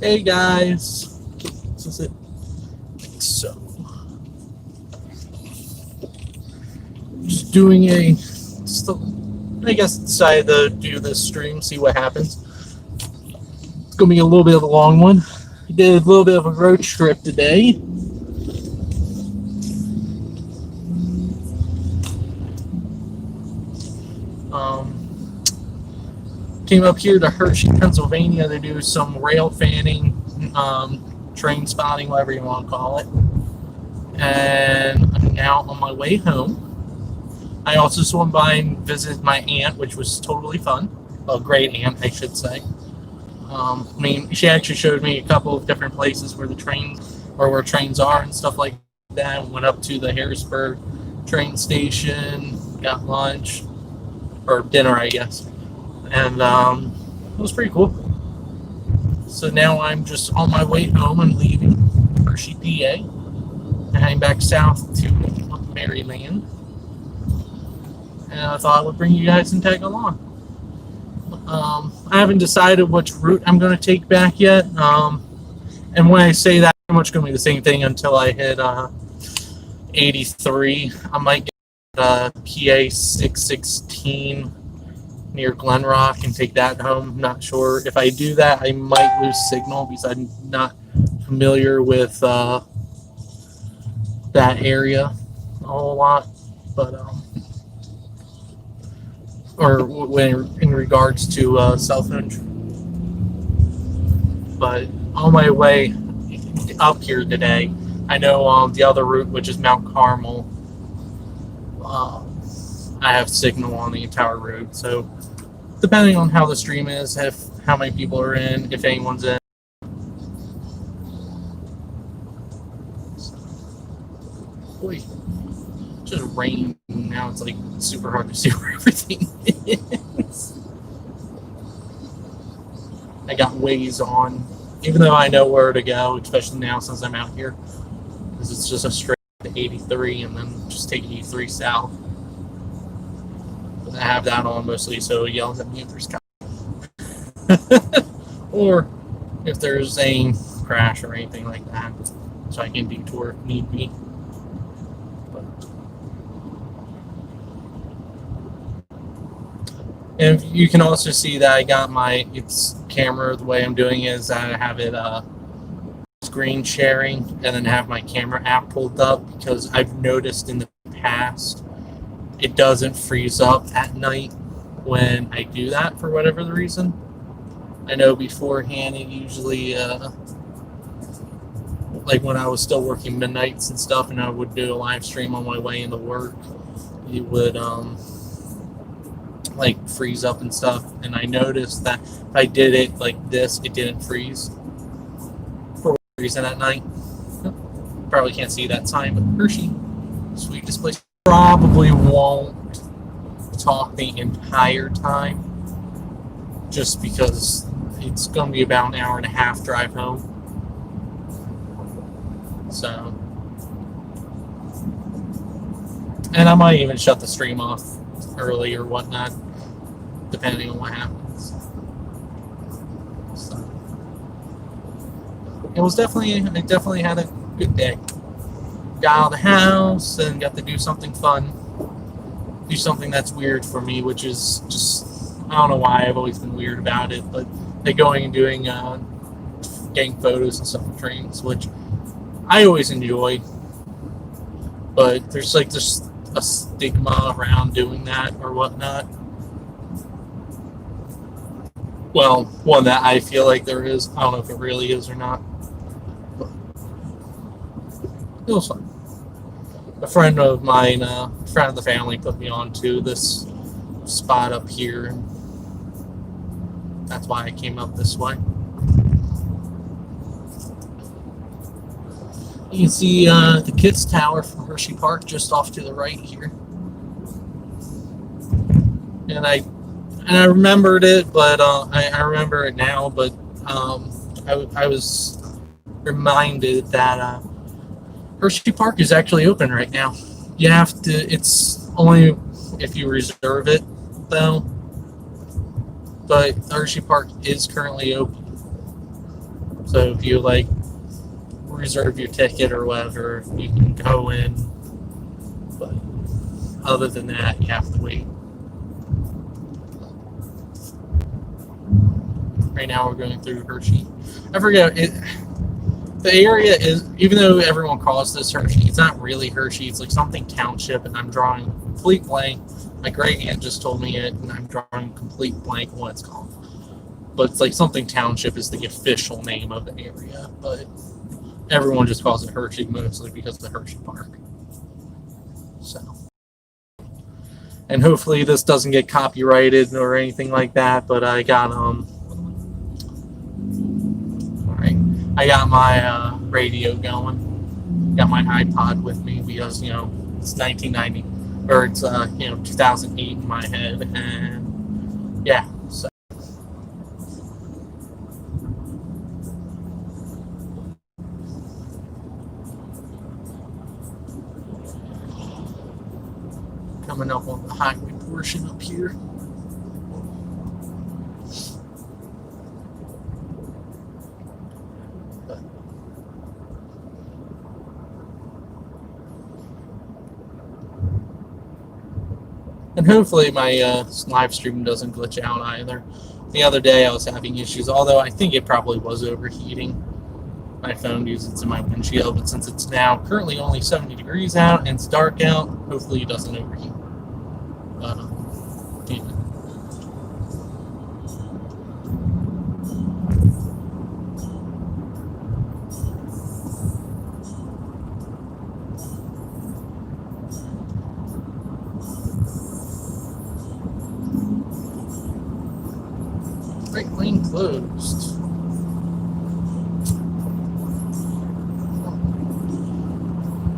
Hey guys, this is it. So, just doing I guess decided to do this stream, see what happens. It's gonna be a little bit of a long one. I did a little bit of a road trip today. Came up here to Hershey, Pennsylvania to do some rail fanning, train spotting, whatever you want to call it. And I'm now on my way home. I also swung by and visited my aunt, which was totally fun. A great aunt, I should say. She actually showed me a couple of different places where where trains are and stuff like that. Went up to the Harrisburg train station, got lunch, or dinner, I guess. And it was pretty cool. So now I'm just on my way home. I'm leaving Hershey, PA, and heading back south to Maryland. And I thought I would bring you guys and tag along. I haven't decided which route I'm going to take back yet. And when I say that, pretty much going to be the same thing until I hit 83. I might get PA 616 near Glen Rock and take that home. Not sure. If I do that, I might lose signal because I'm not familiar with that area a whole lot. But or when in regards to cell phone. But on my way up here today, I know the other route, which is Mount Carmel, I have signal on the entire route. So depending on how the stream is, how many people are in, if anyone's in. Boy, just raining now. It's like super hard to see where everything is. I got Waze on, even though I know where to go, especially now since I'm out here, because it's just a straight to 83 and then just take 83 south. I have that on mostly, so it yells at me if there's or if there's a crash or anything like that, so I can detour if need be. And you can also see that I got its camera. The way I'm doing is I have it screen sharing and then have my camera app pulled up, because I've noticed in the past it doesn't freeze up at night when I do that for whatever the reason. I know beforehand it usually, like when I was still working midnights and stuff and I would do a live stream on my way into work, it would like freeze up and stuff. And I noticed that if I did it like this, it didn't freeze for whatever reason at night. Probably can't see that sign, but Hershey, sweet display. Probably won't talk the entire time, just because it's going to be about an hour and a half drive home. So, and I might even shut the stream off early or whatnot, depending on what happens. So, I definitely had a good day. Got out of the house and got to do something fun. Do something that's weird for me, which is just, I don't know why I've always been weird about it, but like going and doing, getting photos and stuff of trains, which I always enjoy. But there's like just a stigma around doing that or whatnot. Well, one that I feel like there is. I don't know if it really is or not. But it was fun. A friend of mine, friend of the family, put me on to this spot up here, and that's why I came up this way. You can see the Kids Tower from Hershey Park just off to the right here, and I remembered it, but I remember it now. But I was reminded that Hershey Park is actually open right now. You have to. It's only if you reserve it, though. But Hershey Park is currently open. So if you like reserve your ticket or whatever, you can go in. But other than that, you have to wait. Right now we're going through Hershey. I forget it. The area is, even though everyone calls this Hershey, it's not really Hershey. It's like something township, and I'm drawing complete blank. My great aunt just told me it, and I'm drawing complete blank what it's called. But it's like something township is the official name of the area, but everyone just calls it Hershey mostly because of the Hershey Park. So, and hopefully this doesn't get copyrighted or anything like that. But I got I got my radio going. Got my iPod with me because, it's 1990, or it's 2008 in my head, and yeah. So coming up on the highway portion up here. And hopefully my live stream doesn't glitch out either. The other day I was having issues, although I think it probably was overheating. My phone uses in my windshield, but since it's now currently only 70 degrees out and it's dark out, hopefully it doesn't overheat. Yeah. Right lane closed.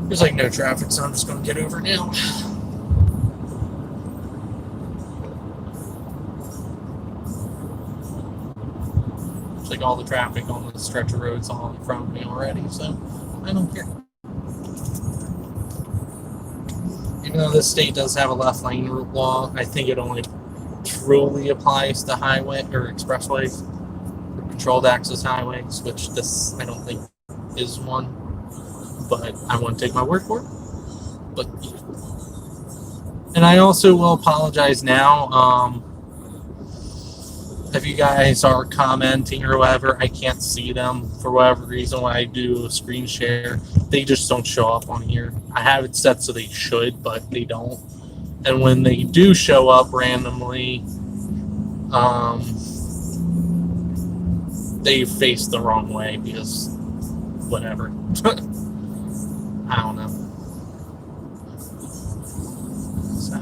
There's like no traffic, so I'm just going to get over now. It's like all the traffic on the stretch of roads all in front of me already, so I don't care. Even though this state does have a left lane law, I think it only truly applies to highway or expressways, or controlled access highways, which this I don't think is one, but I won't take my word for it. But and I also will apologize now. If you guys are commenting or whatever, I can't see them for whatever reason when I do a screen share. They just don't show up on here. I have it set so they should, but they don't. And when they do show up randomly, they face the wrong way because whatever. I don't know. So.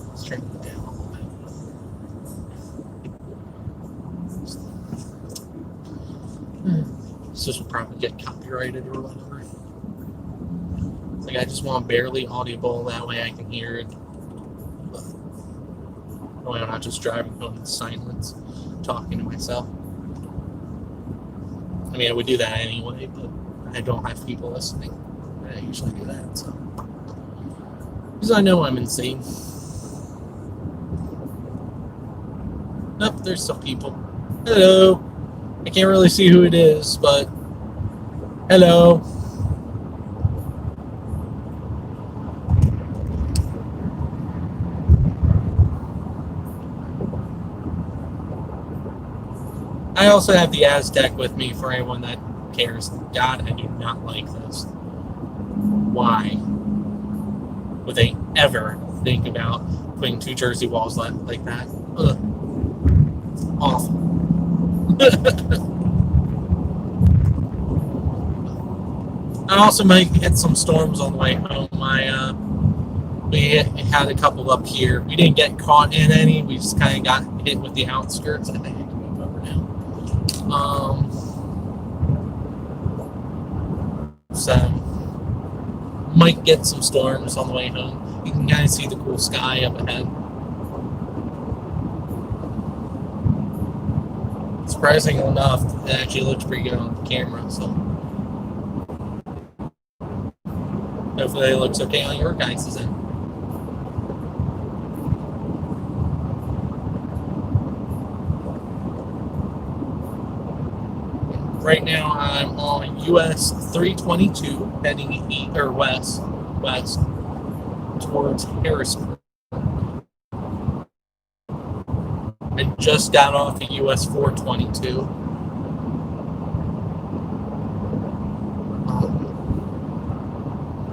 Let's turn it down a little bit. This will probably get copyrighted or whatever. Like, I just want barely audible, that way I can hear it. But that way I'm not just driving home in silence, talking to myself. I mean, I would do that anyway, but I don't have people listening. I usually do that, so. Because I know I'm insane. Nope, there's some people. Hello. I can't really see who it is, but hello. I also have the Aztec with me for anyone that cares. God, I do not like this. Why would they ever think about putting two Jersey walls like that? Ugh. Awful. I also might hit some storms on the way home. We had a couple up here. We didn't get caught in any. We just kind of got hit with the outskirts. I think I can move over now. So might get some storms on the way home. You can kind of see the cool sky up ahead. It's surprisingly enough, it actually looks pretty good on the camera. So hopefully it looks okay on your guys' end. Right now I'm on US 322 heading east or west towards Harrisburg. I just got off the US 422.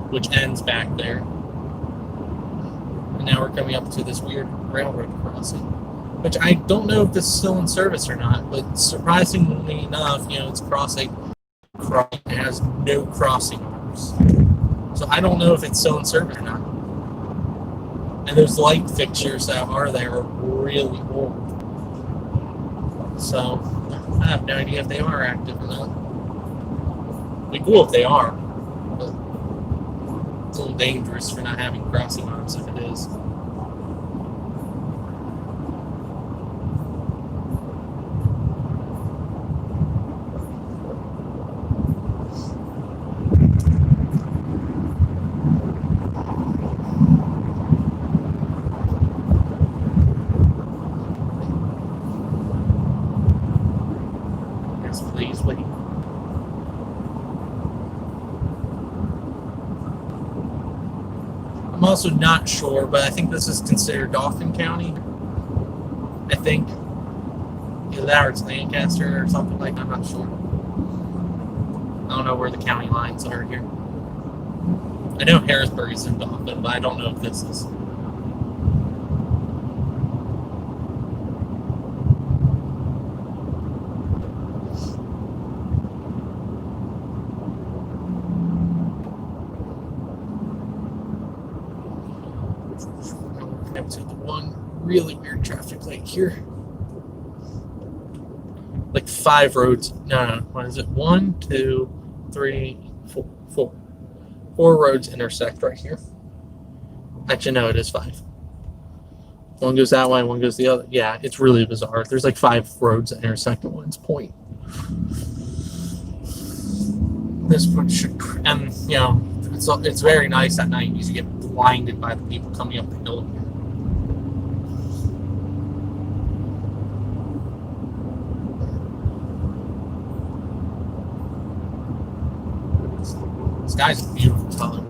Which ends back there. And now we're coming up to this weird railroad crossing, which I don't know if this is still in service or not, but surprisingly enough, it's crossing. It has no crossing arms. So I don't know if it's still in service or not. And those light fixtures that are there are really old. So I have no idea if they are active or not. It'd be cool if they are. But it's a little dangerous for not having crossing arms if it is. Yes, please wait. I'm also not sure, but I think this is considered Dauphin County. I think. Either that or it's Lancaster or something like that. I'm not sure. I don't know where the county lines are here. I know Harrisburg is in Dauphin, but I don't know if this is. Up to the one really weird traffic light here. Like 5 roads. No, what is it? 1, 2, 3, 4. 4 roads intersect right here. Actually, no, it is 5. One goes that way, one goes the other. Yeah, it's really bizarre. There's like 5 roads that intersect at one point. This one should, and it's very nice at night because you get blinded by the people coming up the hill here. This guy's a beautiful color.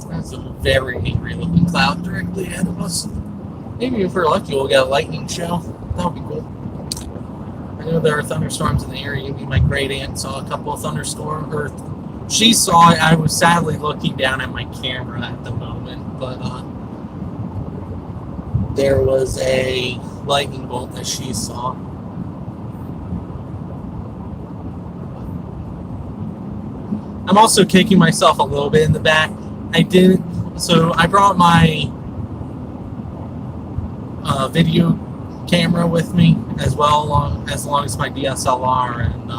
That's a very angry looking cloud directly ahead of us. Maybe if we're lucky we'll get a lightning show. That would be cool. I know there are thunderstorms in the area. My great aunt saw a couple of thunderstorms, or she saw it. I was sadly looking down at my camera at the moment, but there was a lightning bolt that she saw. I'm also kicking myself a little bit in the back. I brought my video camera with me as well, as long as my DSLR, and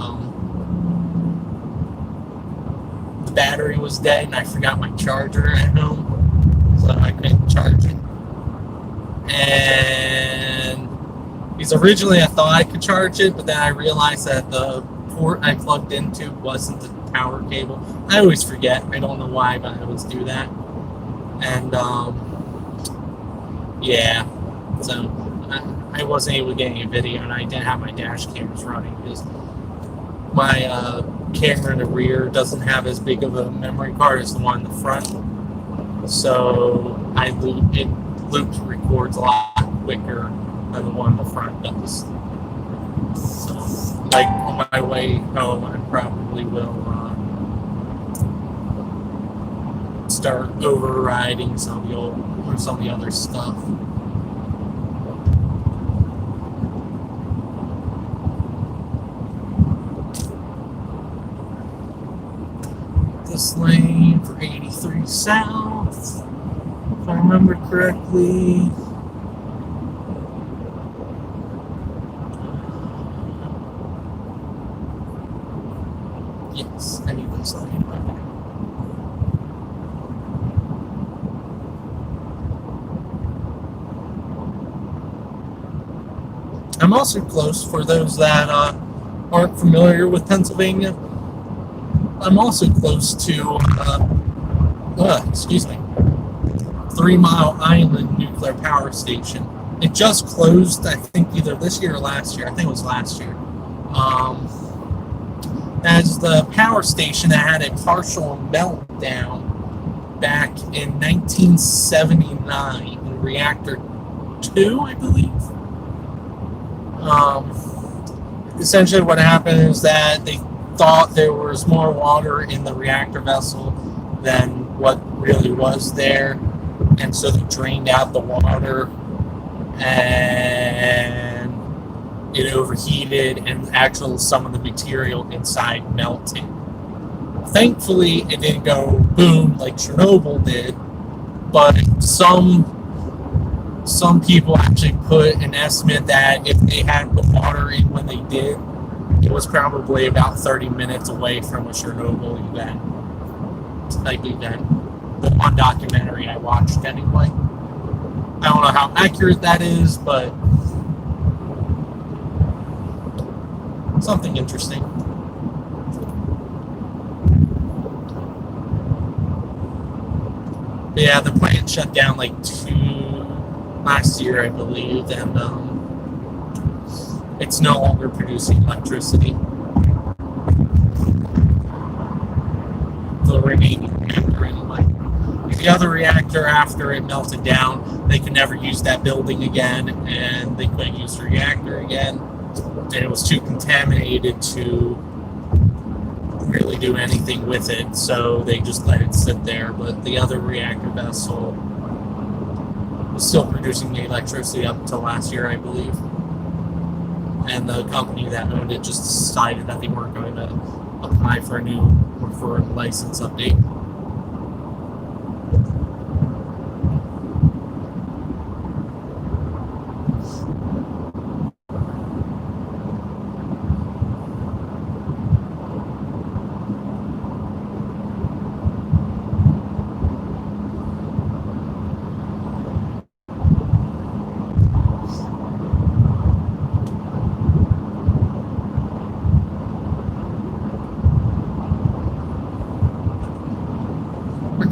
the battery was dead, and I forgot my charger at home, so I couldn't charge it. And because originally I thought I could charge it, but then I realized that the port I plugged into wasn't the power cable. I always forget. I don't know why, but I always do that. And yeah, so I wasn't able to get any video, and I didn't have my dash cams running because my camera in the rear doesn't have as big of a memory card as the one in the front. So it loops records a lot quicker than the one in the front does. So, like on my way home, I probably will start overriding some of the other stuff. This lane for 83 South, if I remember correctly. Yes, I need this lane. I'm also close, for those that aren't familiar with Pennsylvania, I'm also close to, 3 Mile Island Nuclear Power Station. It just closed, I think, either this year or last year. I think it was last year. As the power station that had a partial meltdown back in 1979 in reactor 2, I believe. Essentially what happened is that they thought there was more water in the reactor vessel than what really was there, and so they drained out the water, and it overheated, and actually some of the material inside melted. Thankfully, it didn't go boom like Chernobyl did, but some people actually put an estimate that if they had the water in when they did, it was probably about 30 minutes away from a Chernobyl type event. The one documentary I watched anyway. I don't know how accurate that is, but something interesting. But yeah, the plant shut down like last year, I believe, and it's no longer producing electricity. The remaining reactor, anyway. The other reactor, after it melted down, they could never use that building again, and they couldn't use the reactor again, and it was too contaminated to really do anything with it, so they just let it sit there. But the other reactor vessel was still producing the electricity up until last year, I believe. And the company that owned it just decided that they weren't going to apply for a license update.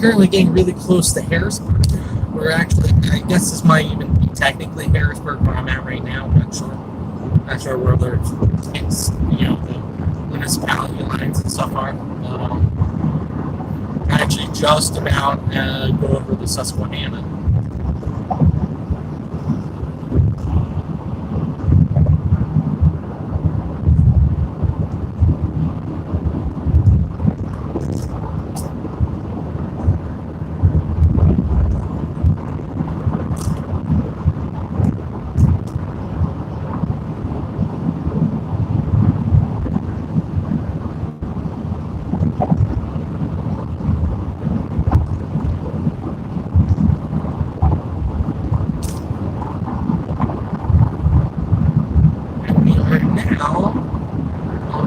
Currently getting really close to Harrisburg. We're actually, I guess this might even be technically Harrisburg where I'm at right now. I'm not sure. Not sure where the municipality lines and stuff are. I actually just about go over the Susquehanna.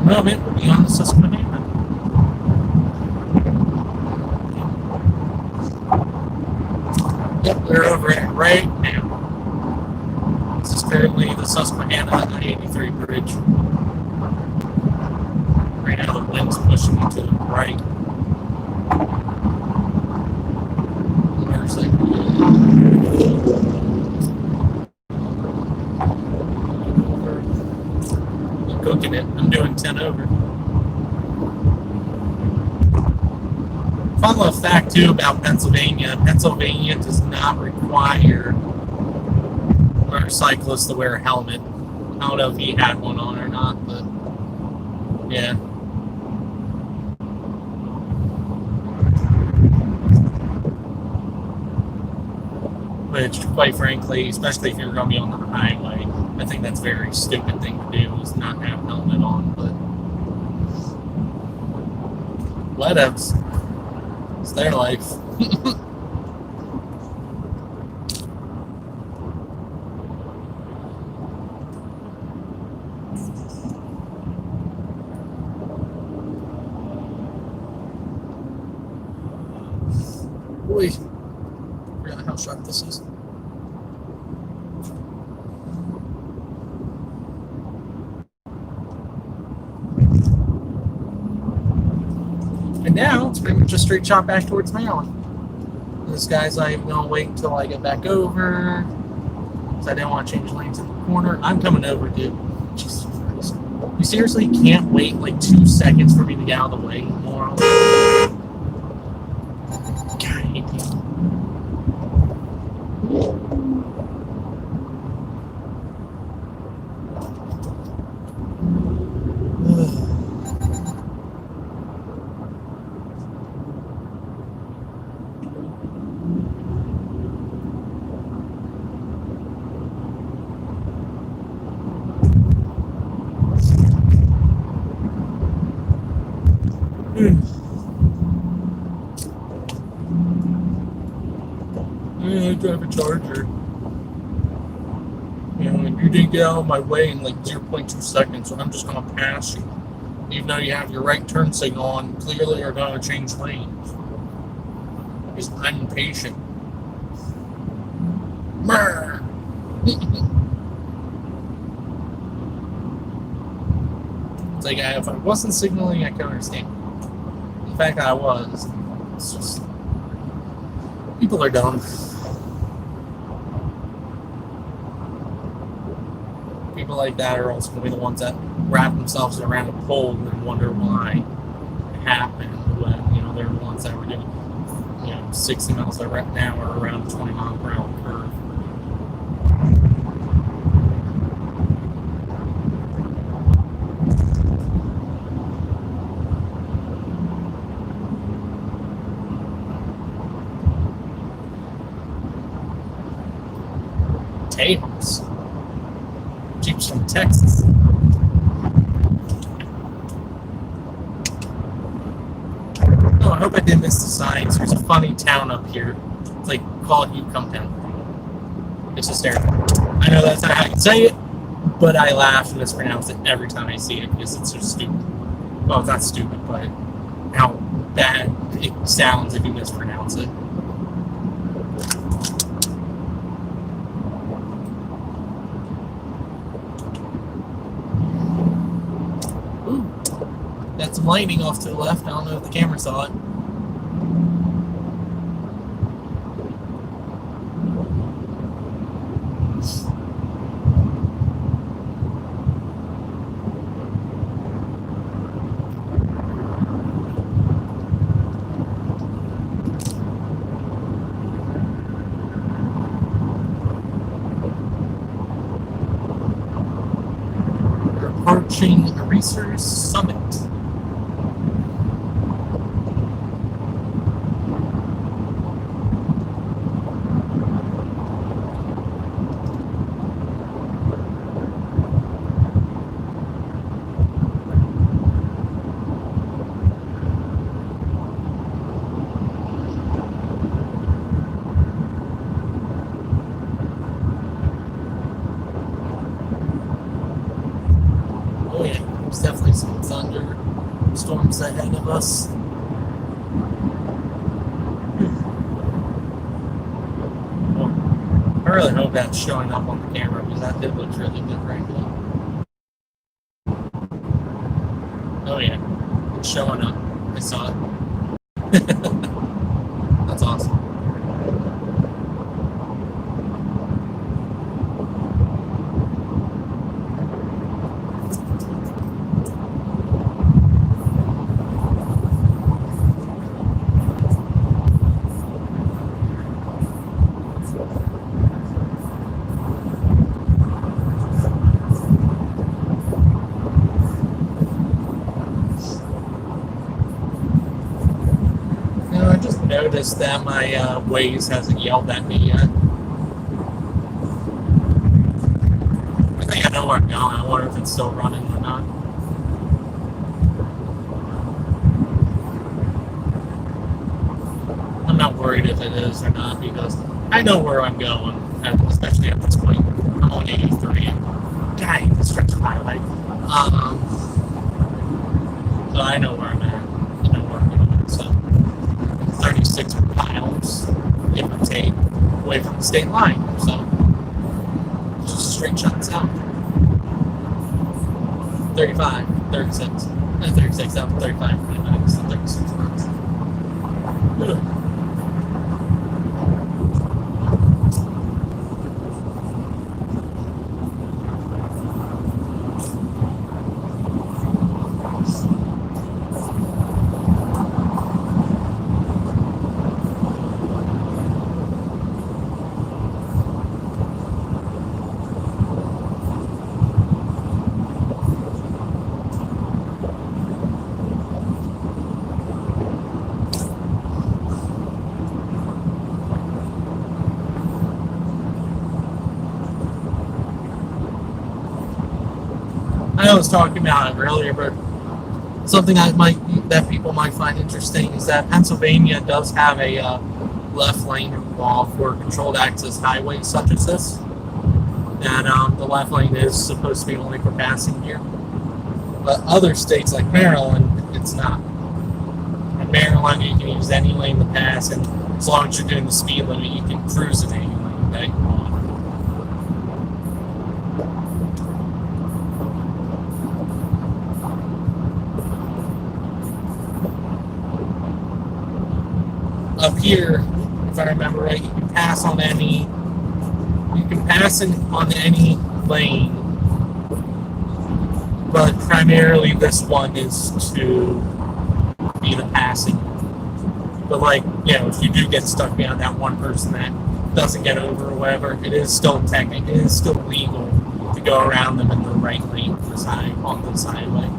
Moment, we'll be on the Susquehanna. Yep, we're over it right now. This is currently the Susquehanna 83 bridge. Right now the wind's pushing me to the right. I'm cooking it. I'm doing 10 over. Fun little fact too about Pennsylvania. Pennsylvania does not require motorcyclists to wear a helmet. I don't know if he had one on or not, but yeah. which, quite frankly, especially if you're going to be on the highway, I think that's a very stupid thing to do, is not have a helmet on. But whatevs. It's their life. Boy, I forgot how sharp this is. And now it's pretty much a straight shot back towards Maryland. This guy's like, gonna wait until I get back over, because I didn't want to change lanes in the corner. I'm coming over, dude. Jesus Christ. You seriously can't wait like 2 seconds for me to get out of the way, moron. God, I hate you. I drive a Charger. You know, and you didn't get out of my way in like 0.2 seconds, so I'm just gonna pass you. Even though you have your right turn signal on, clearly you're gonna change lanes. Because I'm impatient. It's like, if I wasn't signaling, I could understand. The fact that I was, it's just, people are dumb. People like that are also going to be the ones that wrap themselves around a pole and wonder why it happened when, you know, they're the ones that were doing, 60 miles an hour around a 20 mile per hour curve. Tejas. Jeeps from Texas. Oh, I hope I didn't miss the signs. There's a funny town up here. It's like, call it Town. It's hysterical. I know that's not how you say it, but I laugh and mispronounce it every time I see it because it's so stupid. Well, it's not stupid, but how bad it sounds if you mispronounce it. Got some lightning off to the left. I don't know if the camera saw it. We're approaching a research summit. Oh yeah, there's definitely some thunderstorms ahead of us. Well, I really hope that's showing up on the camera because that did look really good right now. Oh yeah, it's showing up. I saw it. That's awesome. Noticed that my Waze hasn't yelled at me yet. know where I'm going. I wonder if it's still running or not. I'm not worried if it is or not because I know where I'm going, especially at this point. I'm on 83. Dang, the stretch of highway. So I know where I'm at. I know where I'm going. So 36 miles, give or take, away from the state line. So just a straight shot south. 35, 36. 36 out, 35 minutes, 36 miles. I was talking about it earlier, but something that people might find interesting is that Pennsylvania does have a left lane law for controlled access highways such as this, and the left lane is supposed to be only for passing here. But other states like Maryland, it's not. In Maryland, you can use any lane to pass, and as long as you're doing the speed limit, you can cruise in any lane that you want. Up here, if I remember right, you can pass on any lane, but primarily this one is to be the passing. But if you do get stuck behind that one person that doesn't get over or whatever, it is still legal to go around them in the right lane on this highway.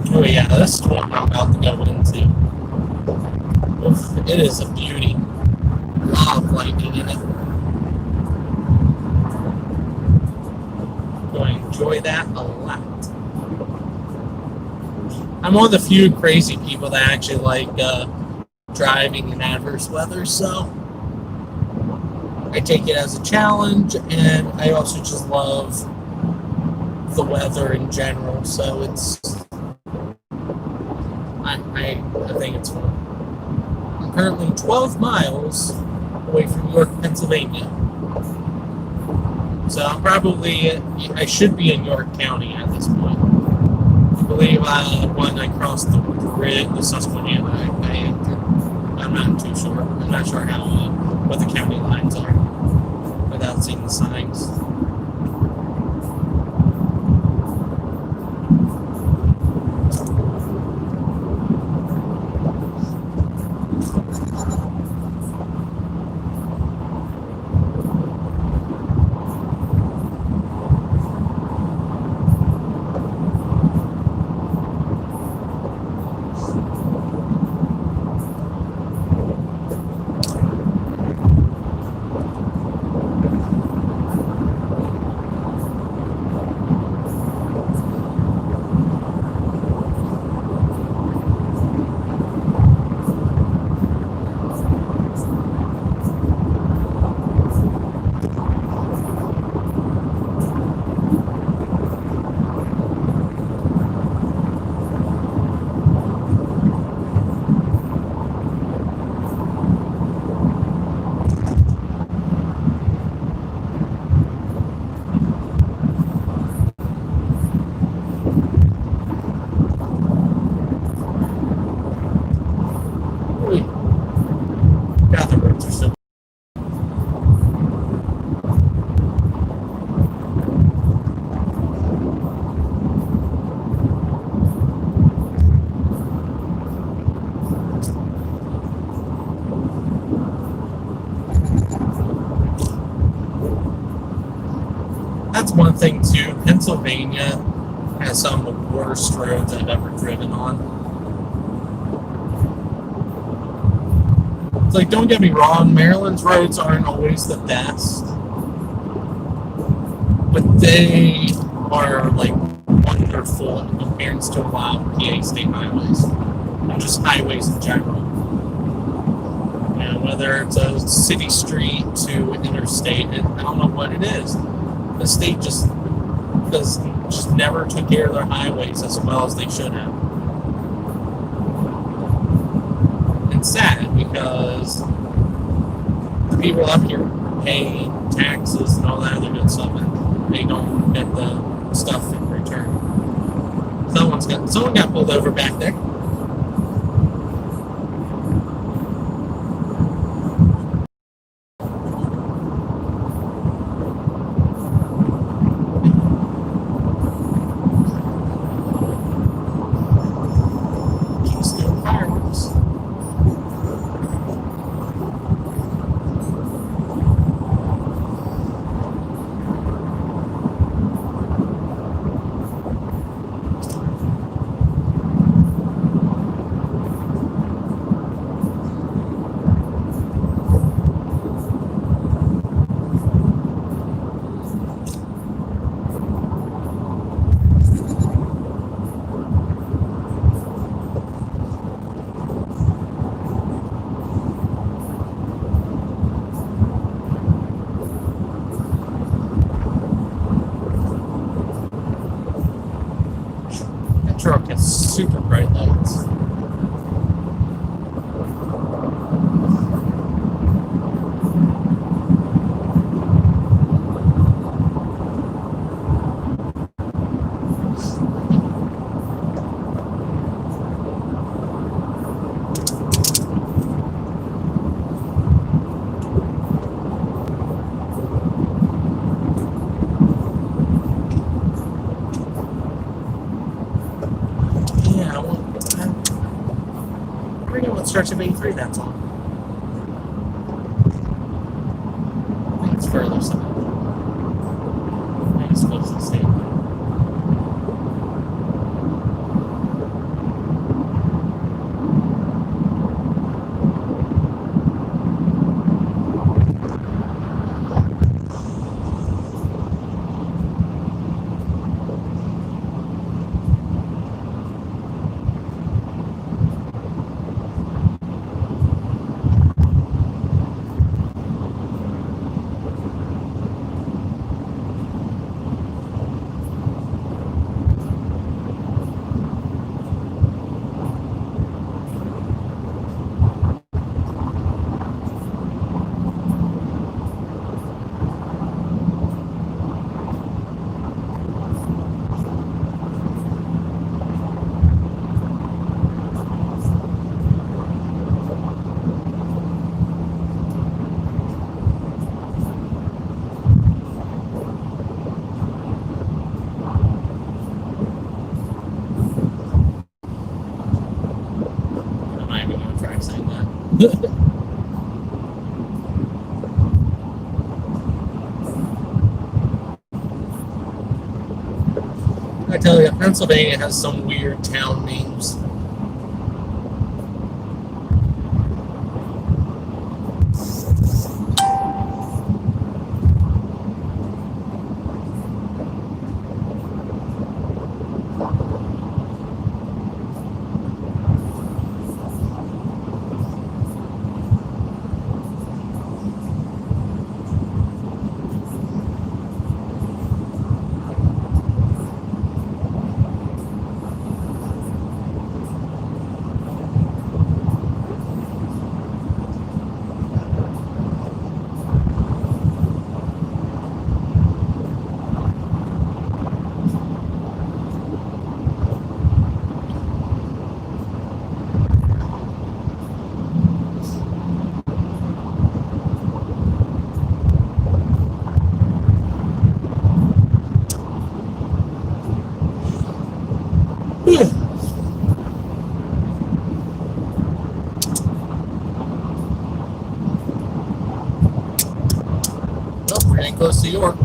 Oh yeah, this is what I'm about to go into. Oof, it is a beauty. A lot of lightning in it. I'm going to enjoy that a lot. I'm one of the few crazy people that actually like driving in adverse weather, so I take it as a challenge, and I also just love the weather in general, so I think it's fun. I'm currently 12 miles away from York, Pennsylvania. So I should be in York County at this point. I believe when I crossed the Susquehanna, I entered. I'm not too sure. I'm not sure what the county lines are without seeing the signs. That's one thing too. Pennsylvania has some of the worst roads I've ever driven on. It's like, don't get me wrong, Maryland's roads aren't always the best, but they are like wonderful in comparison to a lot of PA state highways, and just highways in general. And whether it's a city street to interstate, I don't know what it is. The state just never took care of their highways as well as they should have. It's sad because the people up here pay taxes and all that other good stuff, and they don't get the stuff in return. Someone got pulled over back there. Truck has super bright lights. Stretch of A3 that's on. I think it's further south. I think it's supposed to stay. I tell you, Pennsylvania has some weird town names. Well, we're getting close to York.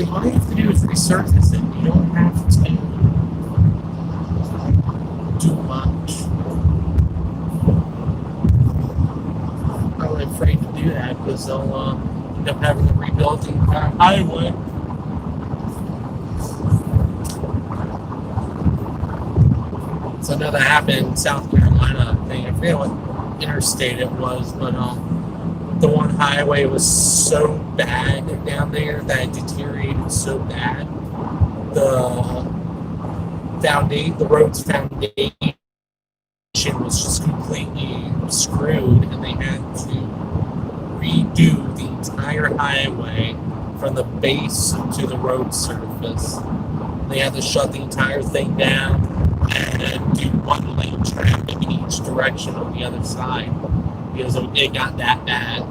like, all you have to do is resurface it. You don't have to do much. I'm probably afraid to do that because they'll end up having to rebuild the entire highway. So I know that happened in South Carolina thing. I forget what interstate it was, but the one highway was so bad down there that it deteriorated so bad. The road's foundation was just completely screwed, and they had to redo the entire highway from the base to the road surface. They had to shut the entire thing down and do one lane traffic in each direction on the other side because it got that bad.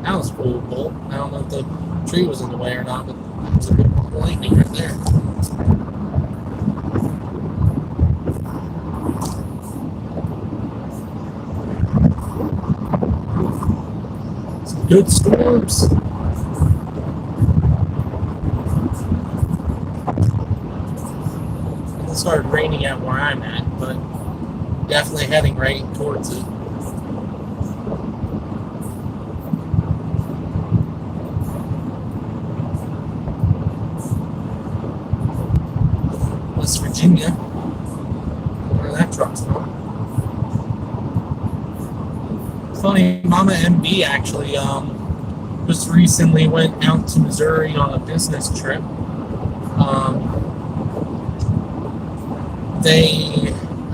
That was cool, Bolt. I don't know if the tree was in the way or not, but it's a good lightning right there. Some good storms. It started raining out where I'm at, but definitely heading right towards it. West Virginia, where that truck's from. Funny, Mama MB actually just recently went out to Missouri on a business trip.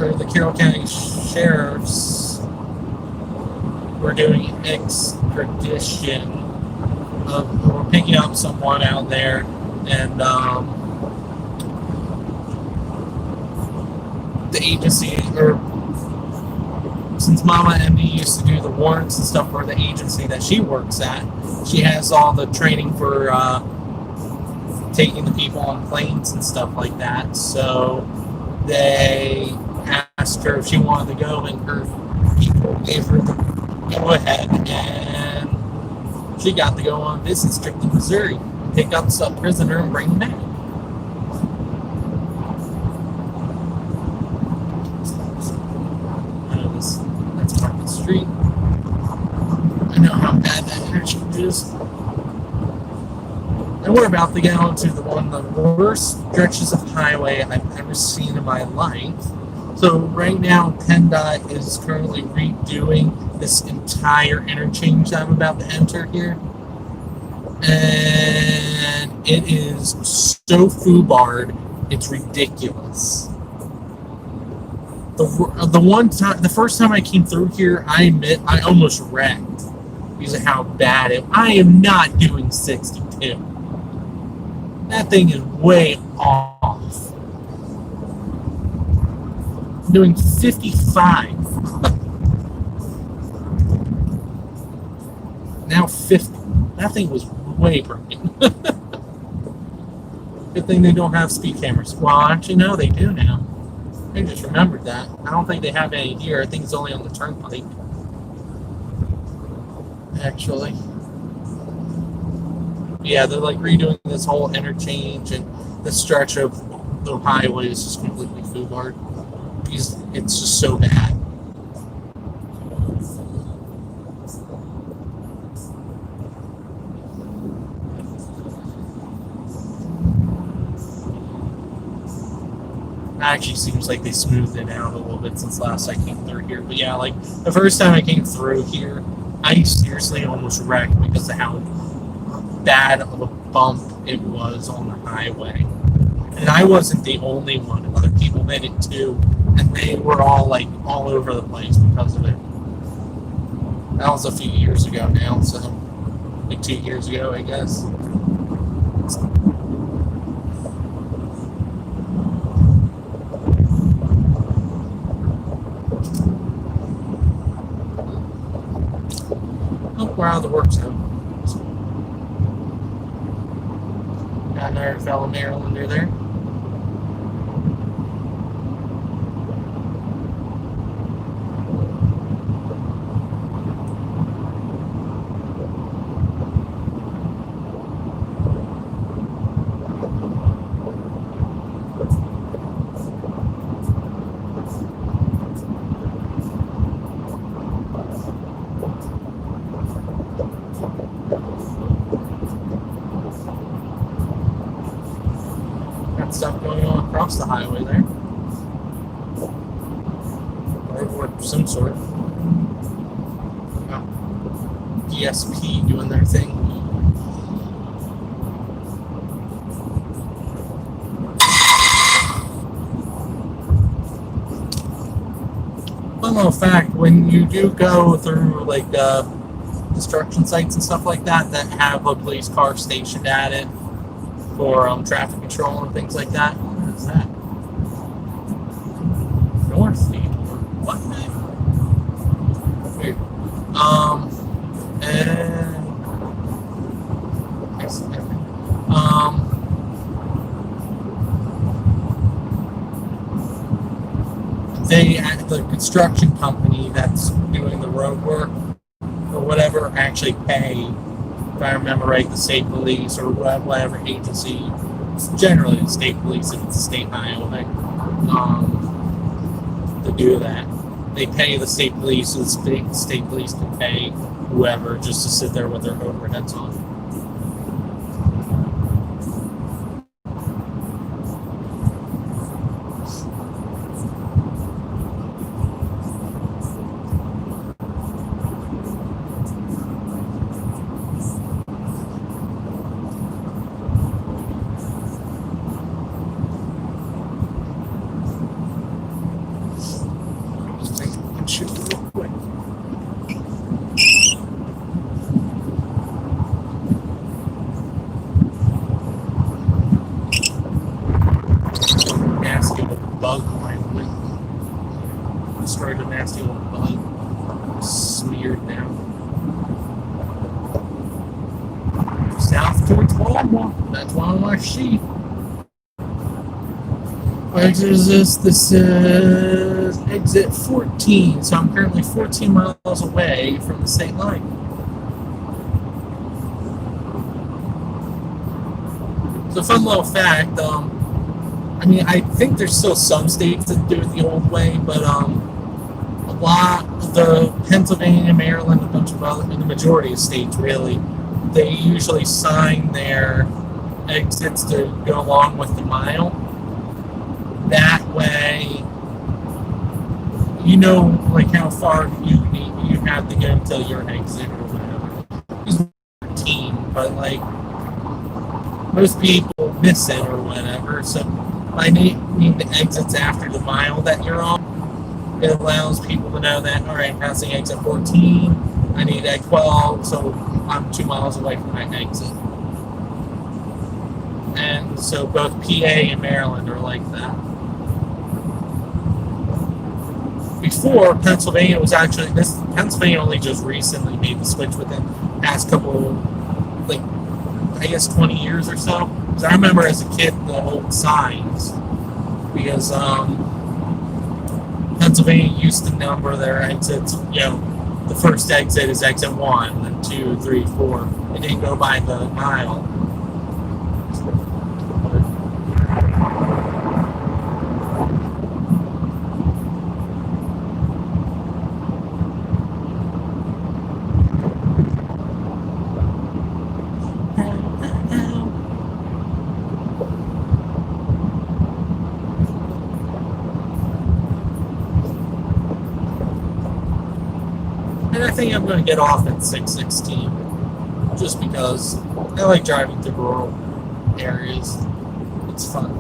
The Carroll County Sheriffs were doing extradition we're picking up someone out there, and the agency, or since Mama MD used to do the warrants and stuff for the agency that she works at, she has all the training for taking the people on planes and stuff like that. So they asked her if she wanted to go, and her people gave her the go ahead, and she got to go on a business trip to Missouri, pick up some prisoner and bring him back. That's Market Street. I know how bad that interchange is. And we're about to get onto one of the worst stretches of highway I've ever seen in my life. So right now, PennDOT is currently redoing this entire interchange that I'm about to enter here. And it is so foobarred, it's ridiculous. The first time I came through here, I admit I almost wrecked because of how bad it. I am not doing 62. That thing is way off. I'm doing 55. Now 50. That thing was way broken. Good thing they don't have speed cameras. Well, actually, no, they do now. I just remembered that. I don't think they have any here. I think it's only on the turnpike. Actually. Yeah, they're like redoing this whole interchange, and the stretch of the highway is just completely foobarred because it's just so bad. It actually seems like they smoothed it out a little bit since last I came through here. But yeah, like the first time I came through here, I seriously almost wrecked because of how bad of a bump it was on the highway. And I wasn't the only one. Other people made it too, and they were all all over the place because of it. That was a few years ago now, so like 2 years ago, I guess. Oh, we're out of the work zone. Got another fellow Marylander there. got stuff going on across the highway there. Or some sort. DSP doing their thing. One little fact, when you do go through like construction sites and stuff like that that have a police car stationed at it for traffic control and things like that, what is that? North Lead? What? Weird. They, at the construction company that's doing the road work or whatever, actually pay, if I remember right, the state police or whatever agency, generally the state police if it's a state highway, to do that. They pay the state police, so the state police can pay whoever just to sit there with their overheads on. Destroyed a nasty little bug. Smeared down. South towards Baltimore. That's one of my sheep. What exit is this? This is exit 14. So I'm currently 14 miles away from the state line. So fun little fact, I mean, I think there's still some states that do it the old way, but a lot of the Pennsylvania, Maryland, a bunch of other, the majority of states really, they usually sign their exits to go along with the mile. That way, you know, like how far you have to go until your exit or whatever. It's 14, but like most people miss it or whatever, so I need the exits after the mile that you're on. It allows people to know that, all right, passing exit 14, I need exit 12, so I'm 2 miles away from my exit. And so both PA and Maryland are like that. Before, Pennsylvania was actually, Pennsylvania only just recently made the switch within the past couple, like, I guess 20 years or so. Because I remember as a kid the old signs, because Pennsylvania used to number their exits, you know, the first exit is exit 1, then 2, 3, 4. It didn't go by the mile. And I think I'm going to get off at 6:16, just because I like driving through rural areas. It's fun.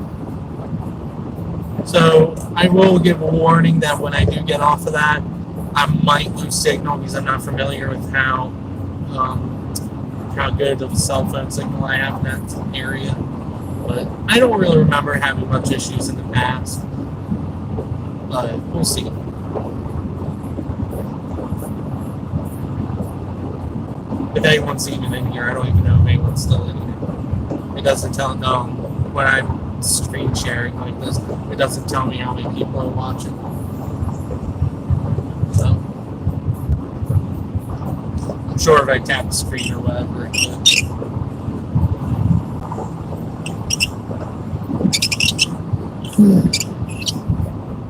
So I will give a warning that when I do get off of that, I might lose signal because I'm not familiar with how good of a cell phone signal I have in that area. But I don't really remember having much issues in the past. But we'll see. If anyone's even in here, I don't even know if anyone's still in here. It doesn't tell, no, when I'm screen sharing like this, it doesn't tell me how many people are watching. So, I'm sure if I tap the screen or whatever, it could.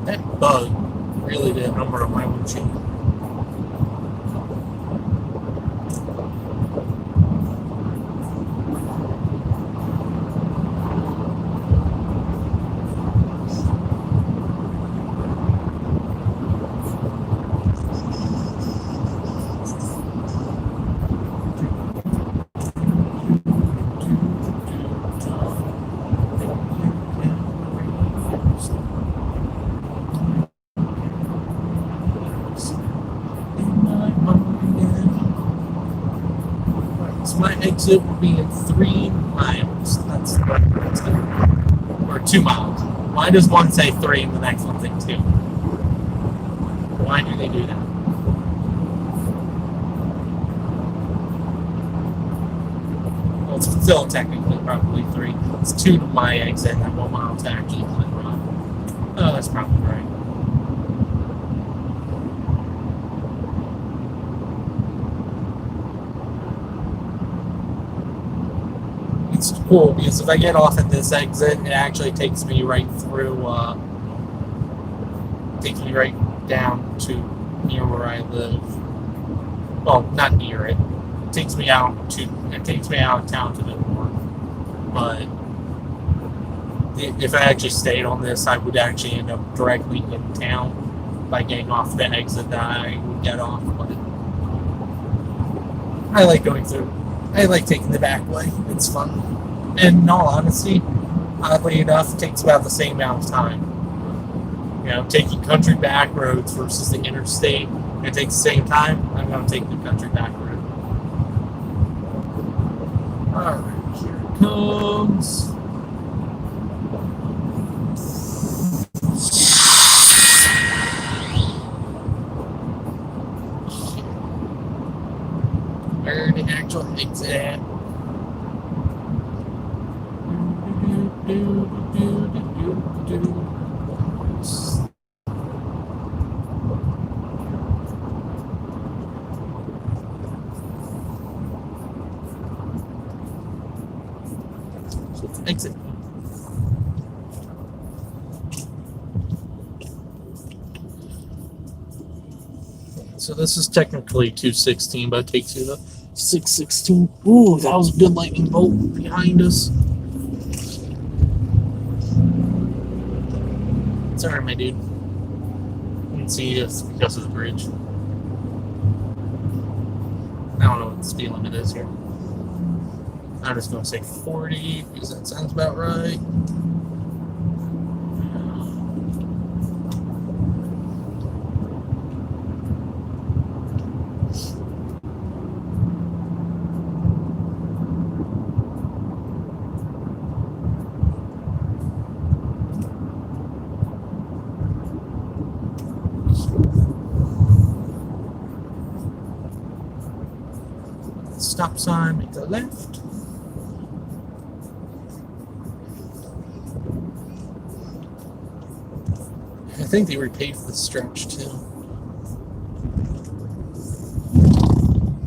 That bug really did a number on my windshield. exit will be in 3 miles. That's the exit. Or 2 miles. Why does one say 3 and the next one say 2? Why do they do that? Well, it's still technically probably 3. It's 2 to my exit and 1 mile to actually Glen Rock. Oh, that's probably right. It's cool because if I get off at this exit, it actually takes me right through, takes me right down to near where I live. Well, not near it. It takes me out of town to the north. But if I actually stayed on this, I would actually end up directly in town by getting off the exit that I would get off. But I like going through. I like taking the back way. It's fun. And in all honesty, oddly enough, it takes about the same amount of time. You know, taking country back roads versus the interstate, it takes the same time. I'm going to take the country back road. Alright, here it comes. Where the actual exit at? So it's exit. So this is technically 216, but it takes you to 616. Ooh, that was a good lightning bolt behind us. Sorry, my dude. You can see us because of the bridge. I don't know what the speed limit is here. I'm just going to say 40 because that sounds about right. Stop sign, make the left. I think they repaved the stretch too.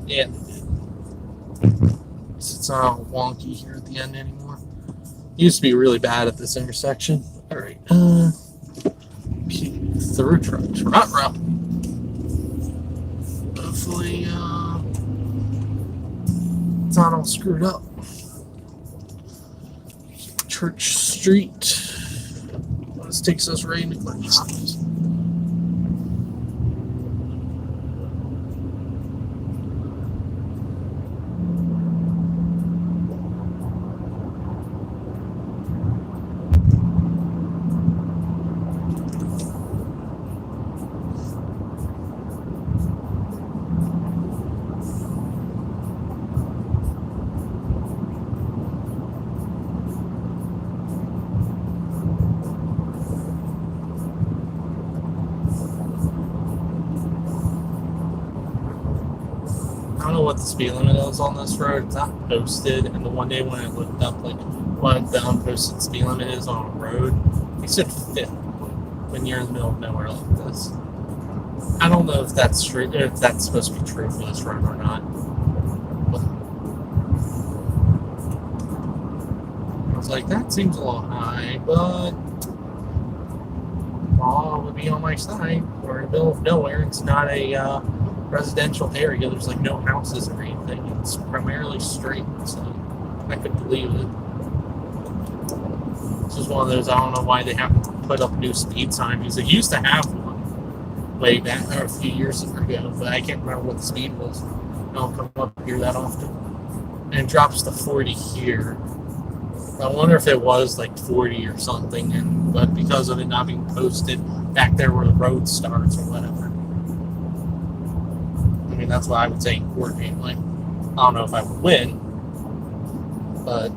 Yeah, it's not wonky here at the end anymore. It used to be really bad at this intersection. All right, through trucks, ruh-roh. Hopefully, it's not all screwed up. Church Street. This takes us right into Glen Rock. I don't know what the speed limit is on this road. It's not posted, and the one day when I looked up like what the unposted speed limit is on a road, they said 50 when you're in the middle of nowhere like this. I don't know if that's true, if that's supposed to be true for this road or not. But I was like, that seems a little high, but law would be on my side. We're in the middle of nowhere. It's not a residential area. There's like no houses or anything. It's primarily straight, so I could believe it. This is one of those, I don't know why they haven't put up new speed signs, because they used to have one way back or a few years ago, but I can't remember what the speed was. I don't come up here that often. And it drops to 40 here. I wonder if it was like 40 or something, but because of it not being posted back there where the road starts or whatever. I mean, that's why I would say coordinate. Like, I don't know if I would win, But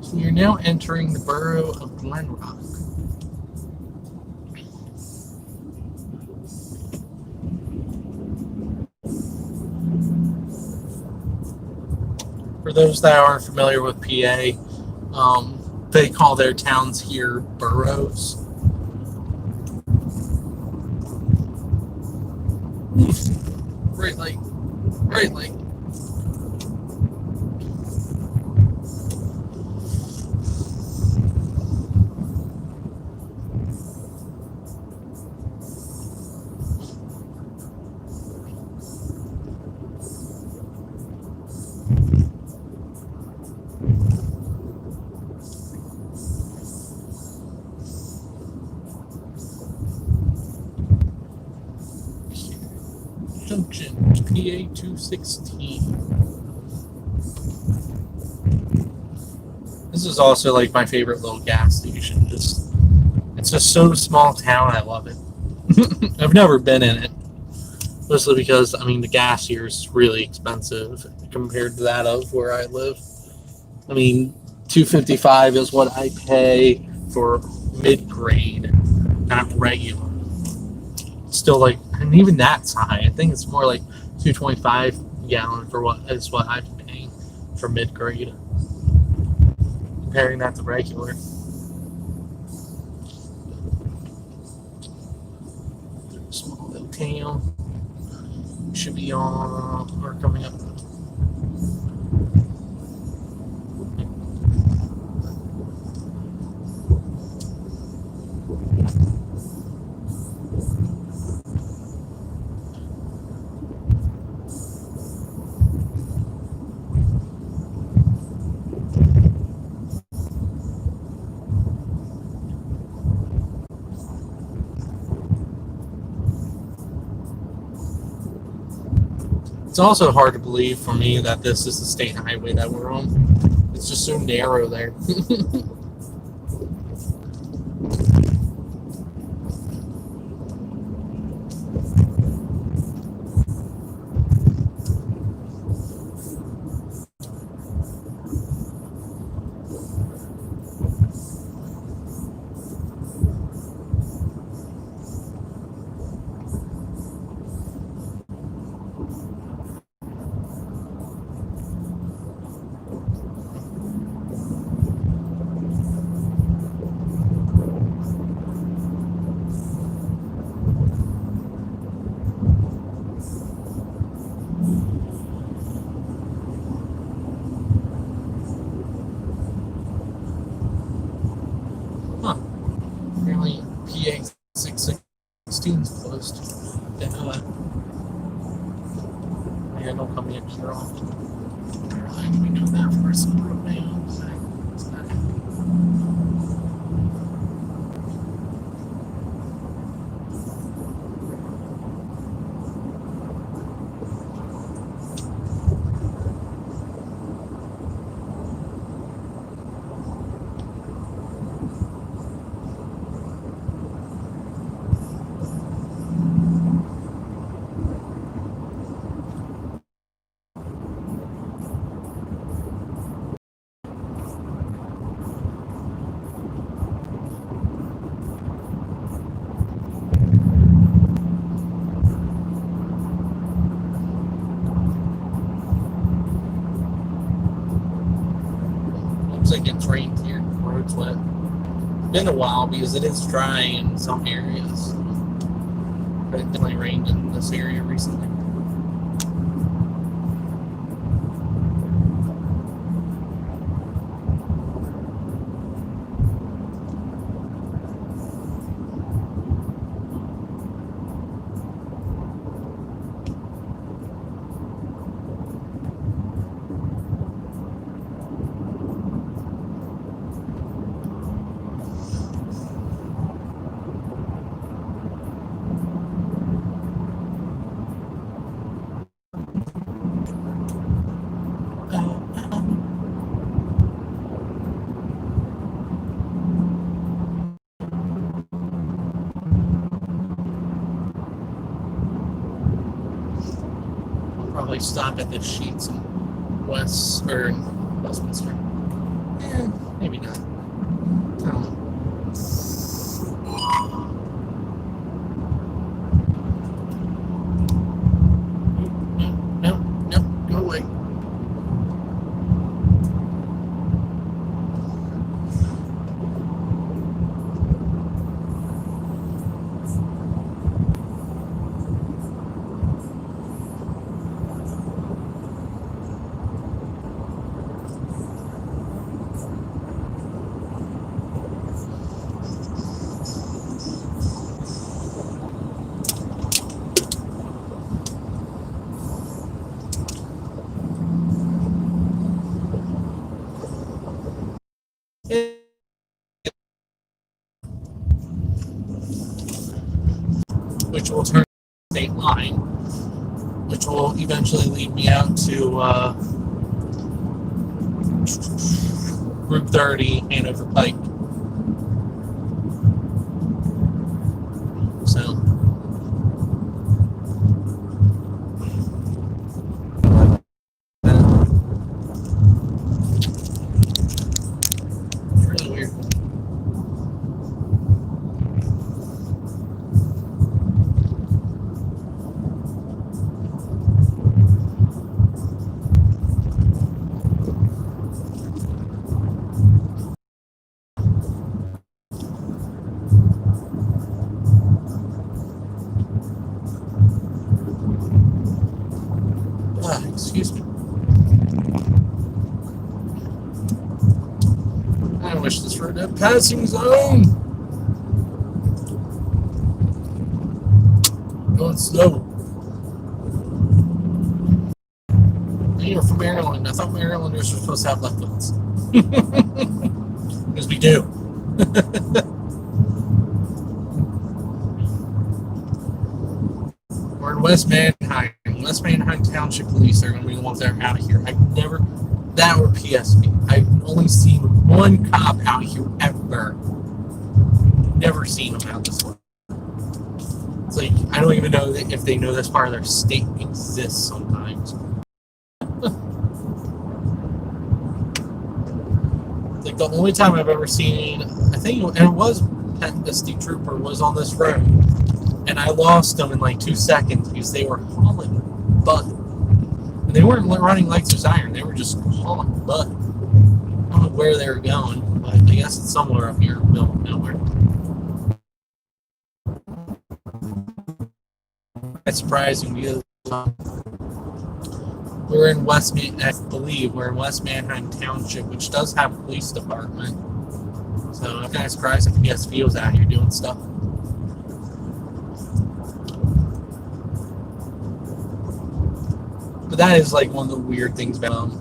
so you're now entering the borough of Glen Rock. For those that aren't familiar with PA, they call their towns here boroughs. Bright light, bright light. Junction, PA 216. This is also like my favorite little gas station. It's just so small town. I love it. I've never been in it, mostly because I mean the gas here is really expensive compared to that of where I live. I mean, $2.55 is what I pay for mid-grade, not regular. Still like, and even that's high. I think it's more like $2.25 gallon for what I'm paying for mid-grade. Comparing that to regular. Small little town. Should be on or coming up. It's also hard to believe for me that this is the state highway that we're on. It's just so narrow there. Apparently, PA 616 is closed. Didn't know that. Yeah, don't come in here often. I think we know that for some propane. been a while because it is dry in some areas. But it definitely rained in this area recently. Probably stop at the Sheets in Westminster. Maybe not. I don't know. No, go away. Which will turn the state line, which will eventually lead me out to Route 30, Hanover Pike. So, it's really weird. Excuse me. I wish this road had passing zone. Going slow. You're from Maryland. I thought Marylanders were supposed to have left-foots. Because we do. We're in West Manheim. West Manheim Township Police are going to be the ones that are out of here. That or PSP. I've only seen one cop out here ever. Never seen them out this way. It's like, I don't even know if they know this part of their state exists sometimes. It's like the only time I've ever seen, I think, and it was a state trooper was on this road. And I lost them in like 2 seconds because they were hauling butt. And they weren't running lights or siren, they were just hauling butt. I don't know where they were going, but I guess it's somewhere up here in the middle of nowhere. That's surprising because we're in I believe we're in West Manheim Township, which does have a police department. So I'm kind of surprised if PSP was out here doing stuff. But that is like one of the weird things about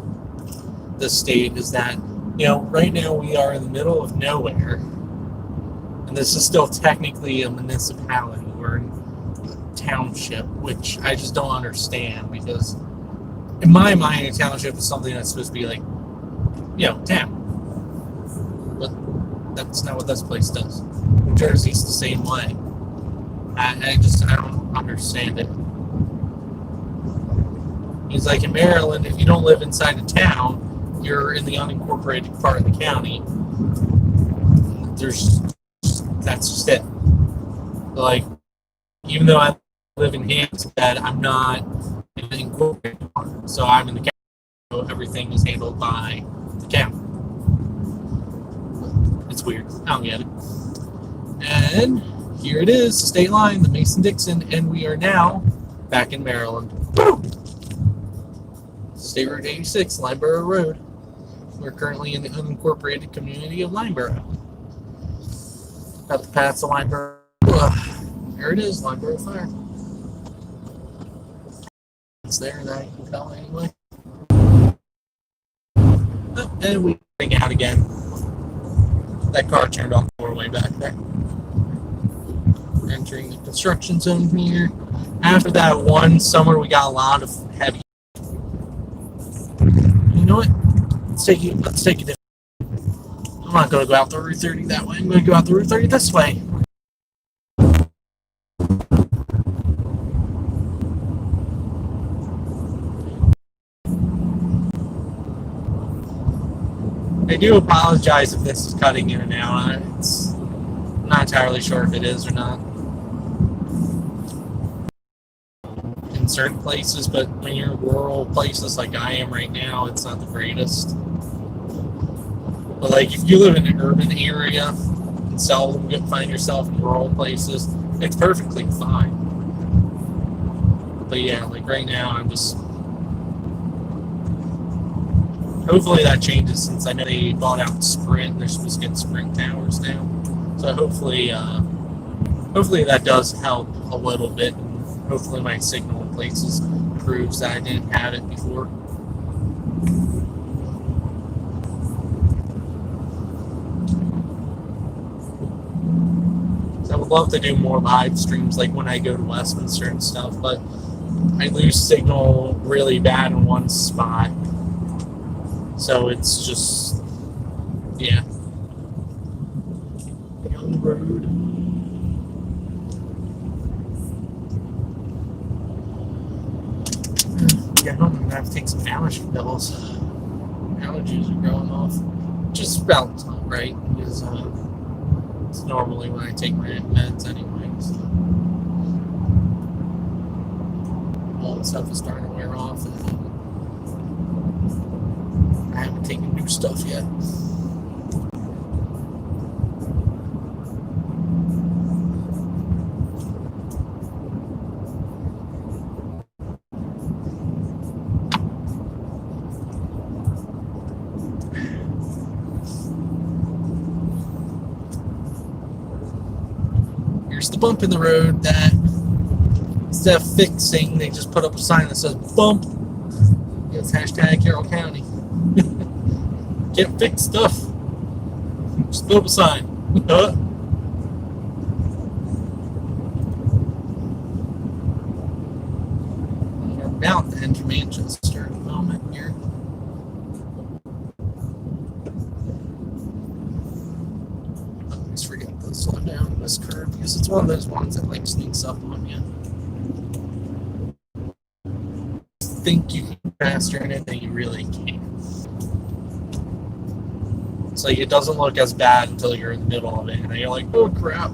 the state is that, right now we are in the middle of nowhere. And this is still technically a municipality. We're in a township, which I just don't understand because in my mind, a township is something that's supposed to be like, town. But that's not what this place does. New Jersey's the same way. I don't understand it. It's like in Maryland, if you don't live inside a town, you're in the unincorporated part of the county. That's just it. Like, even though I live in Hampstead, I'm not in the incorporated part. So I'm in the county, so everything is handled by the county. It's weird. I don't get it. And here it is, the state line, the Mason-Dixon, and we are now back in Maryland. Woo! State Route 86, Lineborough Road. We're currently in the unincorporated community of Lineborough. About to pass the Lineborough. There it is, Lineborough Fire. It's there, that you can tell anyway. And we bring out again. That car turned off the doorway back there. We're entering the construction zone here. After that one summer, we got a lot of heavy. You know what? Let's take it different. I'm not going to go out the Route 30 that way. I'm going to go out the Route 30 this way. I do apologize if this is cutting in and out. I'm not entirely sure if it is or not in certain places, but when you're in rural places like I am right now, it's not the greatest. But like if you live in an urban area and seldom find yourself in rural places, it's perfectly fine. But yeah, like right now, I'm just... Hopefully that changes, since I know they bought out Sprint and they're supposed to get Sprint towers now. So hopefully that does help a little bit. And hopefully my signal in places proves that I didn't have it before. So I would love to do more live streams like when I go to Westminster and stuff, but I lose signal really bad in one spot. So it's just, yeah. On the road. Yeah, I'm gonna have to take some allergy pills. Allergies are growing off. Just about time, right? Because it's normally when I take my meds anyway. So all the stuff is starting to wear off. And I haven't taken new stuff yet. Here's the bump in the road that instead of fixing, they just put up a sign that says bump. It's hashtag Carroll County. Can't fix stuff. Just put up a sign. We're about to enter Manchester at the moment here. I always forget to slow down this curve because it's one of those ones that like sneaks up on you. Think you can go faster in it than you really can. It's like it doesn't look as bad until you're in the middle of it, and then you're like, oh crap.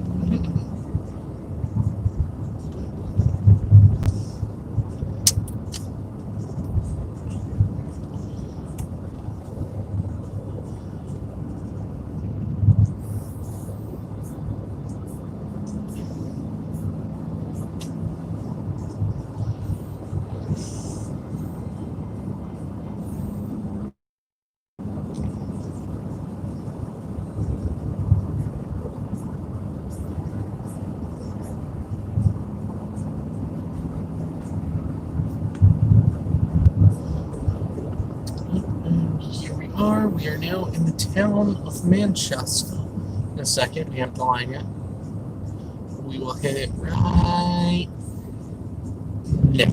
We are now in the town of Manchester. In a second, we have the line yet. We will hit it right there.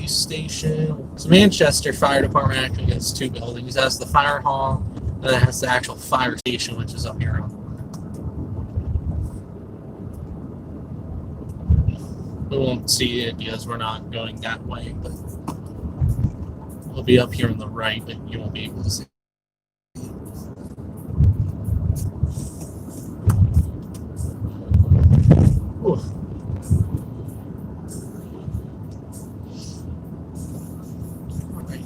Station. So Manchester Fire Department actually has two buildings. It has the fire hall, and it has the actual fire station, which is up here on the We won't see it because we're not going that way, but we'll be up here on the right, but you won't be able to see. Oof. Right.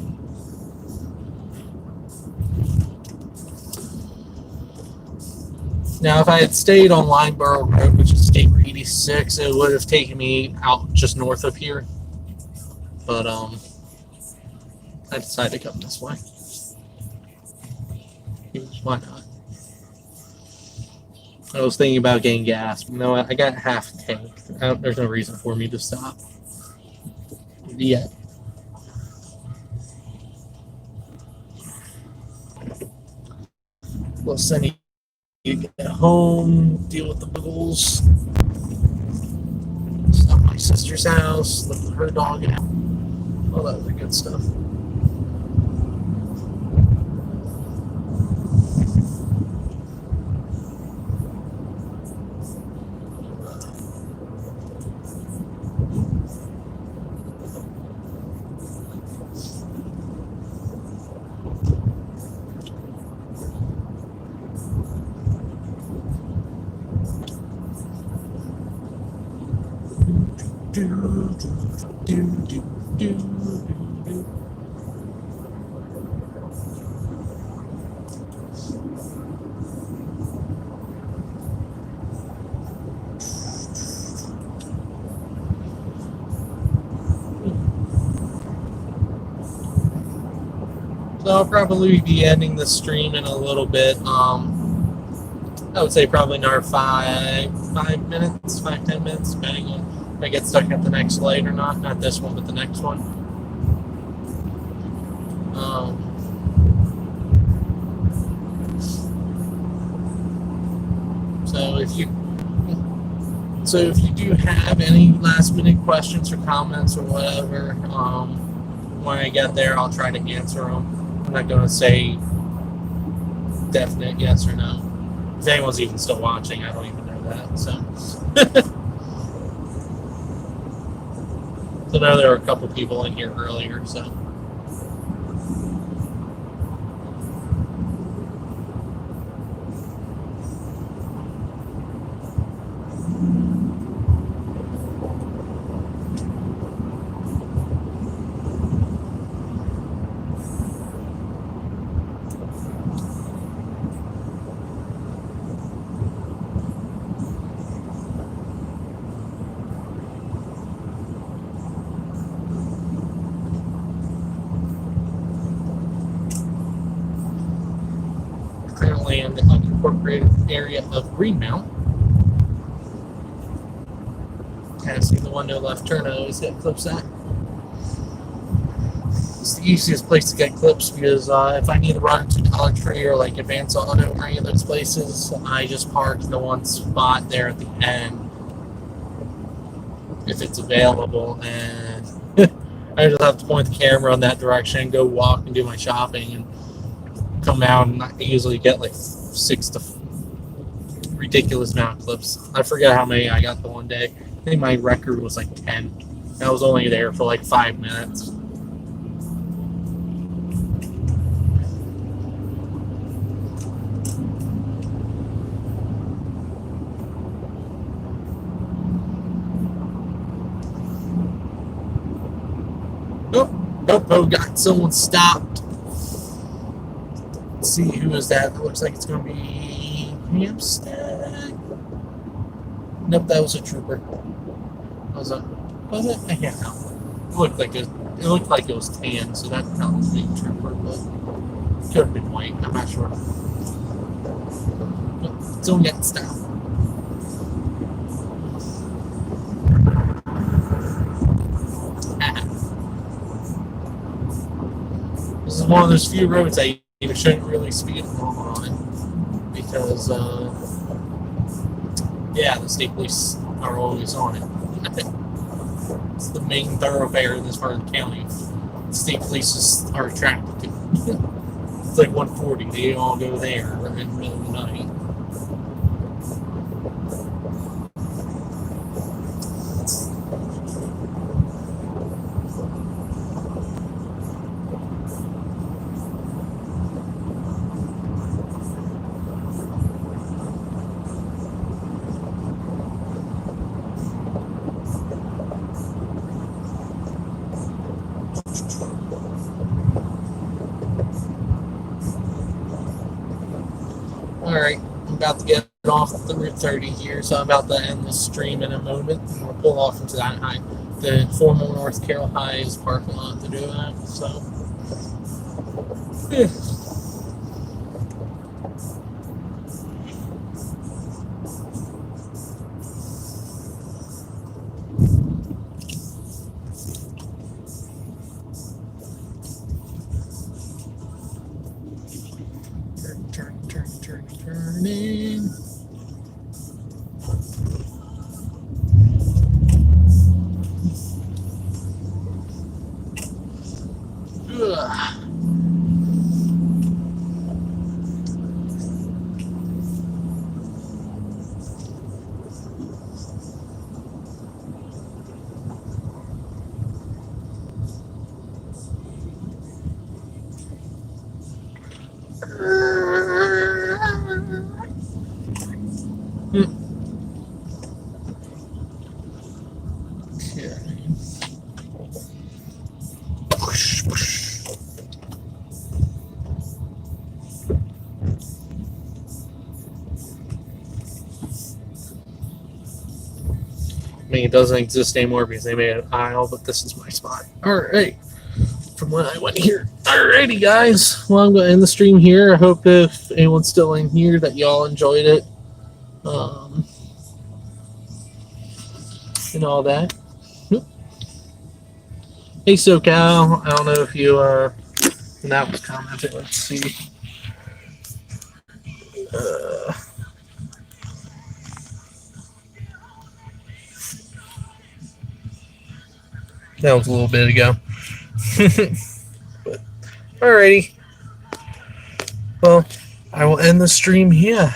Now, if I had stayed on Lineborough Road, which is State Route 86, it would have taken me out just north of here. But I decided to come this way. Why not? I was thinking about getting gas. You know what? I got half a tank. There's no reason for me to stop yet. Plus, I need to get home, deal with the wiggles, stop at my sister's house, let her dog out, all that other good stuff. So I'll probably be ending the stream in a little bit. I would say probably another 5 minutes, 5-10 minutes, depending on if I get stuck at the next light or not. Not this one, but the next one. So if you do have any last minute questions or comments or whatever, when I get there, I'll try to answer them. I'm not going to say definite yes or no. If anyone's even still watching, I don't even know that. So, so now there are a couple people in here earlier. So. In the unincorporated area of Greenmount. Passing the one no left turn, I always get clips at. It's the easiest place to get clips because if I need to run to Dollar Tree or like Advance Auto or any of those places, I just park the one spot there at the end if it's available, and I just have to point the camera in that direction, go walk and do my shopping, and come out, and I usually get like 6 to ridiculous amount of clips. I forget how many I got the one day. I think my record was like 10. I was only there for like 5 minutes. Oh, got someone stopped. Let's see, who is that? It looks like it's going to be Hampstead. Nope, that was a trooper. Was it? I can't tell. It looked like it was tan, so that probably was a trooper, but it could have been white. I'm not sure. But don't get stopped. This is one of those few roads you shouldn't really speed on because, the state police are always on it. It's the main thoroughfare in this part of the county. The state police are attracted to it. It's like 140. They all go there in the middle of the night. about to get off the Route 30 here, so I'm about to end the stream in a moment. And we'll pull off into that high, the former North Carroll Highs parking lot to do that. So, yeah. Turning. Ugh. I mean, it doesn't exist anymore because they made an aisle, but this is my spot. Alright. From when I went here. Alrighty, guys. Well, I'm going to end the stream here. I hope if anyone's still in here that y'all enjoyed it. And all that. Hey, SoCal. I don't know if you, and that was commented. Let's see. That was a little bit ago. But, alrighty. Well, I will end the stream here.